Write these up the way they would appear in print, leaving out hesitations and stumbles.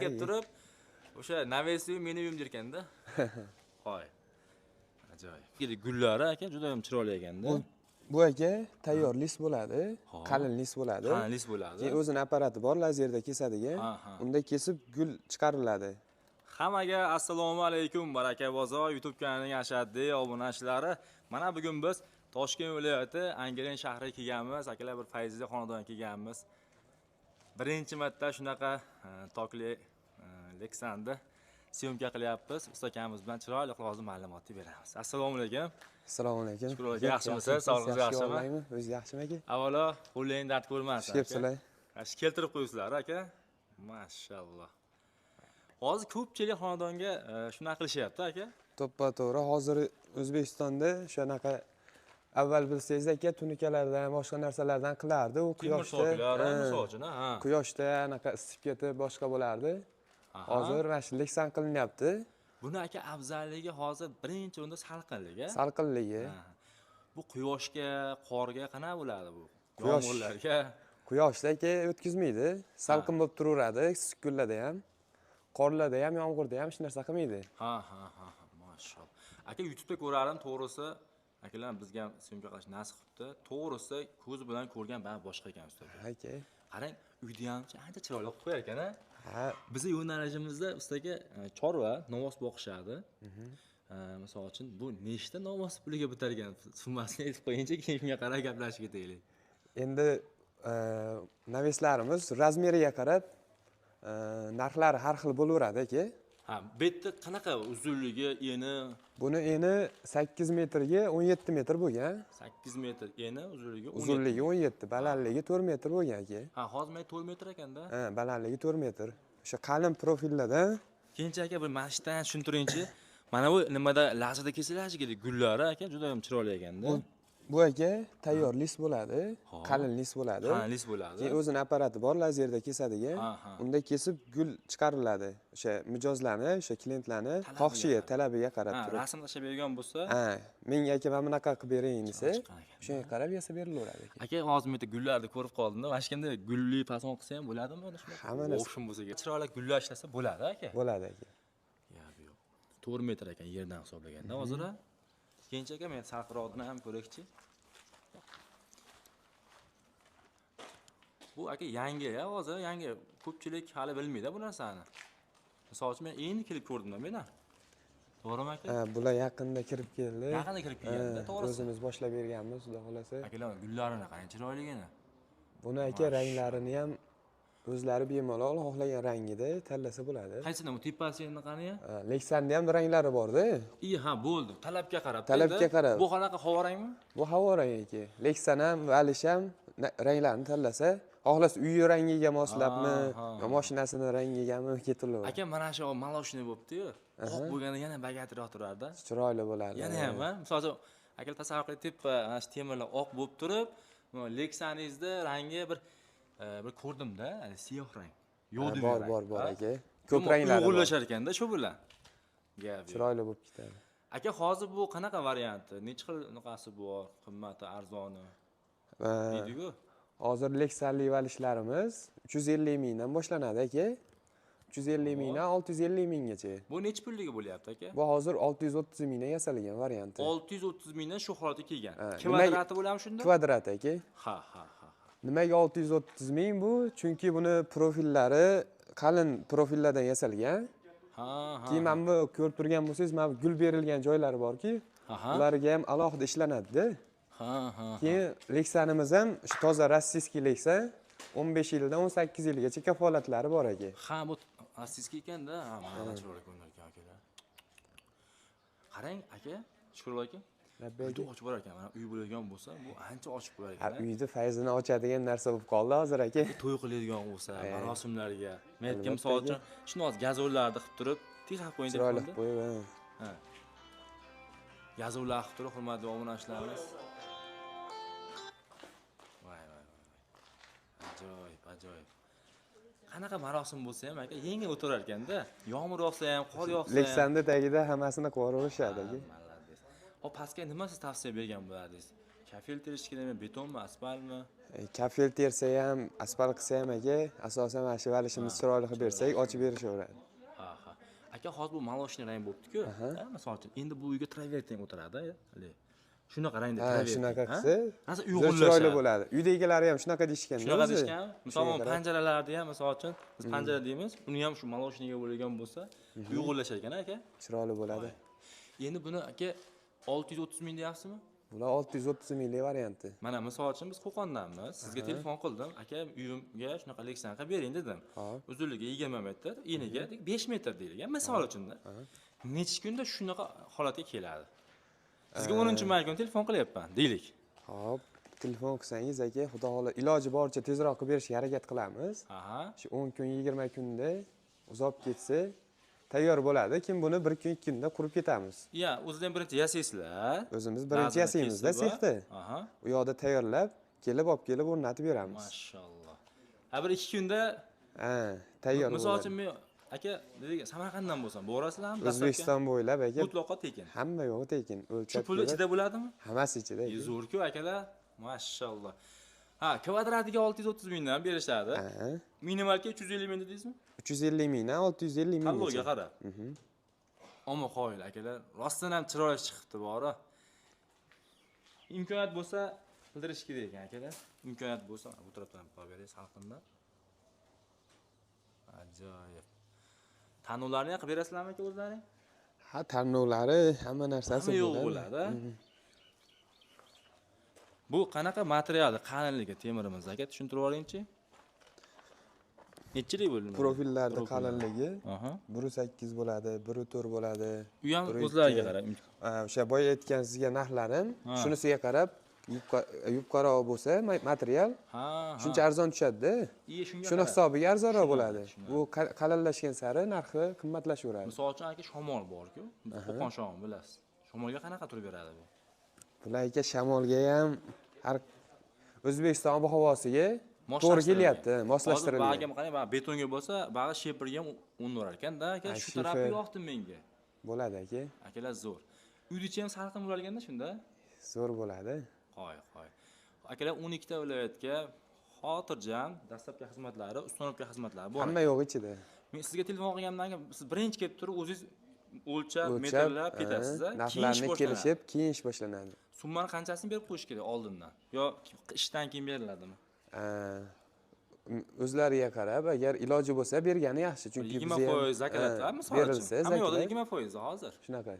kelib turib o'sha navesiy meni uyim derkanda. Hoy. Ajoyib. Gullari aka juda ham chiroyli ekanda. Bu aka tayyor lis bo'ladi, qalin lis bo'ladi. Qalin lis bo'ladi. Keyin o'zini apparati bor, lazerda kesadigan. Unda kesib gul chiqariladi. Hammaga assalomu alaykum, baraka bozor YouTube kanalining ashaddiy obunachilari. Mana bugun biz Toshkent viloyati Angren shahriga kelganmiz. Akalar bir Fayziza xonadoniga kelganmiz. Birinchi marta shunaqa tokli Lexan'da syomka qilyapmiz. Ustakamiz bilan chiroyli hozir ma'lumot beramiz. Assalomu alaykum. Assalomu alaykum. Shukr, yaxshimisiz? Sog'ligingiz yaxshimi? O'zingiz yaxshimi aka? Avvalo, qo'llaring dard ko'rmasin. Shukr. Keltirib qo'ysizlar aka. Mashalloh. Hozir ko'pchilik xonadonga shunaqa qilishyapti aka. To'ppa-to'g'ri. Hozir O'zbekistonda shunaqa avval bilsangiz aka tunikalardan, boshqa narsalardan qilardi. U quyoshda, misol uchun, quyoshda anaqa isib ketib boshqa bo'lardi. Hozir mana shu Lexan qilinyapti. Buni aka afzalligi hozir birinchi o'rinda salqinligi. Salqinligi. Bu quyoshga, qorga qanaqa bo'ladi bu? Yomg'irlarga. Quyoshda aka o'tkazmaydi. Salqin bo'lib turaveradi, issiq kunlarda ham. Qorlarda ham, yomg'irda ham hech narsa qilmaydi. Ha, mashalloh. Aka YouTube'da ko'radim, to'g'risi, akalar bizga ham syomka qilish nasib qilibdi. To'g'risi, ko'z bilan ko'rgan bari boshqa ekan ustoga. Aka. Qarang, uyda ham ancha chiroyli qilib qo'yar ekan-a. Bizning yo'nalishimizda ustoga chorva, novvos boqishadi. Misol uchun bu nechta novvos puliga bitar ekan? Summasini aytib qo'yinchi, keyin shunga qarab gaplashib ketaylik. Endi naveslarimiz razmeriga qarab narxlari har xil bo'laveradi aka. Bu yerda qanaqa uzunligi, eni? Buni eni 8 metrga 17 metr bo'lgan. 8 metr eni, uzunligi 17. Uzunligi 17, balandligi 4 metr bo'lgan aka. Hozir 4 metr ekanda. Balandligi 4 metr. O'sha qalin profillardan. Keyinchi aka bir mashdan tushuntiringchi. Mana bu nimada lazada kesilashi kerak gullari aka, juda ham chiroyli ekanda. Bu aka tayyor lis bo'ladi, qalin lis bo'ladi. Qalin lis bo'ladi. Keyin o'zini apparati bor, lazerda kesadigan. Unda kesib gul chiqariladi. O'sha mijozlarni, o'sha klientlarni xohishiga, talabiga qarab turib. Rasm tashlab bergan bo'lsa, menga aka mana bunaqa qilib bering desa, shunga qarab yasab berilaveradi aka. Aka, hozir men gullarni ko'rib qoldim-da. Mana shunda gulli fason qilsa ham bo'ladimi mana shunday? Hamma narsa o'xshim bo'lsa, chiroyli gullar ishlasa bo'ladi aka. Bo'ladi aka. Yo'q. 4 metr ekan yerdan hisoblaganda hozir. Keyinchi aka men sarqiroqni ham ko'rakchi. Bu aka yangi-ya, hozir yangi. Ko'pchilik hali bilmaydi bu narsani. Misol uchun men endi kelib ko'rdim-da meni. To'g'rimi aka? Bular yaqinda kirib keldi. Yaqinda kirib kelganda, to'g'risi. O'zimiz boshlab berganmiz, xudo xolasa. Akalar, gullarini qarang, chiroyligini. Buni aka ranglarini ham o'zlari bemalol xohlagan rangida tanlasa bo'ladi. Qaysini bu tepasi endi qani-ya? Lexan'da ham ranglari bor-da. Bo'ldi. Talabga qarab. Talabga qarab. Bu qanaqa havo rangmi? Bu havo rangi aka. Lexan ham va Alish ham ranglarni tanlasa, xohlasa uyi rangiga moslabmi, mashinasini rangigami ketilaveradi. Aka, mana shu maloshniy bo'pti-yu. Oq bo'lganda yana bagatroq turardi. Chiroyli bo'lardi. Yana ham, misol uchun, aka tasavvur qiling, tepa mana shu temirlar oq bo'lib turib, Lexan'ingizda rangi bir ko'rdim-da, siyoh rang. Yo'q bor aka. Ko'p ranglari bor. Uyg'unlashar ekanda shu bilan. Chiroyli bo'lib ketadi. Aka, hozir bu qanaqa varianti? Necha xil nuqasi bor? Qimmati, arzoni? Deydi-ku. Hozir Lexan'li valishlarimiz 350 mingdan boshlanadi aka. 350 mingdan 650 minggacha. Bu necha pulligi bo'lyapti aka? Bu hozir 630 mingdan yasalgan varianti. 630 mingdan shu holatga kelgan. Kvadrati bo'ladimi shunda? Kvadrat aka. Ha. Nimaga 630 ming bu? Chunki buni profillari qalin profillardan yasalgan. Keyin mana bu ko'rib turgan bo'lsangiz, mana bu gul berilgan joylari borki, ularga ham alohida ishlanadi-da. Keyin Lexan'imiz ham shu toza rossiyskiy Lexan 15 yildan 18 yilgacha kafolatlari bor aka. Bu rossiyskiy ekanda, mana chiroyli ko'rinar ekan akalar. Qarang aka, Shukrullo aka. Uyda ochib bo'lar ekan, mana uy bo'ladigan bo'lsa, bu ancha ochib bo'lar ekan. Uyda fayzini ochadigan narsa bo'lib qoldi hozir aka. To'y qiladigan bo'lsa, marosimlarga. Men aytgan misol uchun, shuni hozir gazollarni qilib turib, tixab qo'ying deb chiroyli qilib qo'yib. Gazollar qilib turib, hurmatli obunachilarimiz. Ajoyib. Qanaqa marosim bo'lsa ham aka, yengil o'tirar ekanda. Yomg'ir yog'sa ham, qor yog'sa ham. Lexan'da tagida hammasini qilib yuborishadi aka. Pastga nima siz tavsiya bergan bo'lardingiz? Kafel terishga nima, betonmi, asfaltmi? Kafel tersa ham, asfalt qilsa ham aka, asosan mana shu valishimizni chiroyli qilib bersak, ochib berishaveradi. Aha. Aka hozir bu maloshniy rang bo'libdi-ku. Misol uchun, endi bu uyga travertin o'tiradi, hali. Shunaqa rangda travertin. Shunaqa qilsa, Asa chiroyli bo'ladi. Uydagilar ham shunaqa deyishgan. Shunaqa deyishgan. Misol panjaralarda ham, misol uchun, biz panjara deymiz, uni ham shu maloshniga bo'lgan bo'lsa, uyg'unlashar ekan aka. Chiroyli bo'ladi. Endi buni aka 630 ming deyapsizmi? Bular 630 minglik varianti. Mana misol uchun biz Qo'qondanmiz. Sizga telefon qildim. Aka, uyimga shunaqa leksiyan qilib bering dedim. Uzunligi 20 metr, eniga 5 metr deyilgan. Misol uchunda. Necha kunda shunaqa holatga keladi? Sizga 10-may kuni telefon qilyapman, deylik. Xo'p, telefon qilsangiz aka, xudo xohlasa iloji boricha tezroq qilib berishga harakat qilamiz. Shu 10 kun, 20 kunda uzoq ketsa tayyor bo'ladi. Kim buni 1 kun, 2 kunda qurib ketamiz. Ya, o'zingizdan birinchi yasaysizlar. O'zimiz birinchi yasaymiz-da sexda. U yoqda tayyorlab, olib kelib o'rnatib beramiz. Mashalloh. Ha, 1-2 kunda tayyor bo'ladi. Misol uchun men aka, dedik, Samarqanddan bo'lsam, borasizlarmi? O'zbekiston bo'ylab aka. Mutlaqo tekin. Hamma yo'q tekin. Shu pul ichida bo'ladimi? Hammasi ichida. Zo'r-ku akalar. Mashalloh. Ha, kvadratiga 630 mingdan berishadi. Minimalga 350 ming dedingizmi? 350 mingdan 650 ming. Tanlovga qarab. Ammo qoyil akalar, rostdan ham chiroyli chiqibdi bora. Imkoniyat bo'lsa bildirish kerak ekan akalar. Imkoniyat bo'lsa, bu tarafdan qo'yib bering salqinda. Ajoyib. Tanlovlarni qilib berasizlarmi aka o'zlaring? Ha, tanlovlari hamma narsasi bo'ladi. Bu qanaqa materiali, qalinligi temirimiz aka, tushuntirib yuboringchi. Nechilik bo'ladi? Profillarda qalinligi 1.8 bo'ladi, 1.4 bo'ladi. U ham o'zlariga qarab. O'sha boya aytgan sizga narxlarim, shunisiga qarab yupqaroq bo'lsa material shuncha arzon tushadi-da. Shuni hisobiga arzonroq bo'ladi. Bu qalinlashgan sari narxi qimmatlashaveradi. Misol uchun aka shamol bor-ku, Qo'qon shamol bilasiz. Shamolga qanaqa turib beradi bu? Bular aka shamolga ham har O'zbekiston ob-havosiga to'g'ri kelyapti, moslashtirilgan. Hozir qarang, betonga bo'lsa, bag'i shepirga ham unurar ekan-da aka, shu tarafga yoqdi menga. Bo'ladi aka. Akalar zo'r. Uyda ham salqin bo'lganda shunda? Zo'r bo'ladi. Qo'y. Akalar 12 ta viloyatga xotirjam dastlabki xizmatlari, ustonovka xizmatlari bor. Hamma yo'q ichida. Men sizga telefon qilganimdan keyin siz birinchi kelib turib o'zingiz o'lchab, metrlab ketasiz-a, narxlarni kelishib, keyin ish boshlanadi. Summani qanchasini berib qo'yish kerak oldindan? Yo ishdan keyin beriladimi? O'zlariga qarab, agar iloji bo'lsa bergani yaxshi, chunki 20% zakalatlar misol uchun. Hamma yoqda 20% hozir. Shunaqa.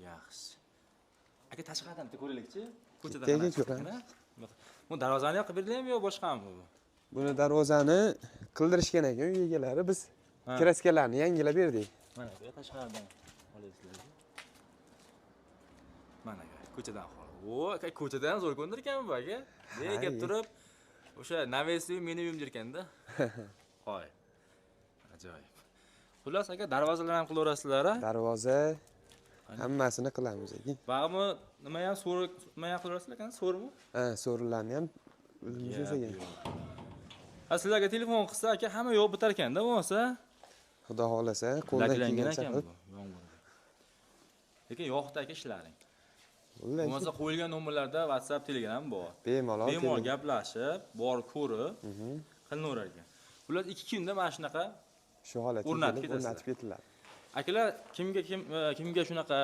Yaxshi. Aka tashqaridan ko'raylikchi. Ko'chada ko'ramiz. Bu darvozani yoqib beriladimi yo boshqami bu? Buni darvozani qildirishgan ekan uy egalari, biz kraskalarni yangilab berdik. Mana bu tashqaridan olasizlar. Mana ko'chadan qol. Aka ko'chadan zo'r ko'ndirgan bu aka. Kelib turib o'sha Navesi meni uyim derkanda. Hoy. Ajoyib. Xullas aka darvozalarni ham qilaverasizlar-a? Darvoza hammasini qilamiz aka. Bag'mi nima ham qilaverasizlar ekan, so'rmi? So'rlarni ham o'zimiz yasagan. Sizlarga telefon qilsa aka hamma yo'q bitar ekanda bo'lmasa. Xudo xolasa qo'ldan kelgancha qilib. Lekin yo'qda aka ishlaring. Bo'lmasa qo'yilgan nomerlarda WhatsApp, Telegram bor. Bemalol gaplashib, borib ko'rib, qilinaverar ekan. Ular 2 kunda mana shunaqa shu holatga o'rnatib ketiladi. Akalar, kimga shunaqa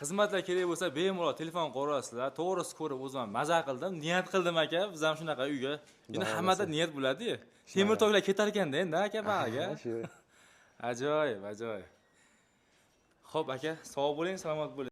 xizmatlar kerak bo'lsa, bemalol telefon qo'yasizlar. To'g'risi ko'rib o'zim maza qildim, niyat qildim aka, biz ham shunaqa uyga. Endi hammada niyat bo'ladi-ku. Temir toklar ketar ekanda endi aka bag'iga. Ajoyib. Xo'p aka, sog' bo'ling, salomat bo'ling.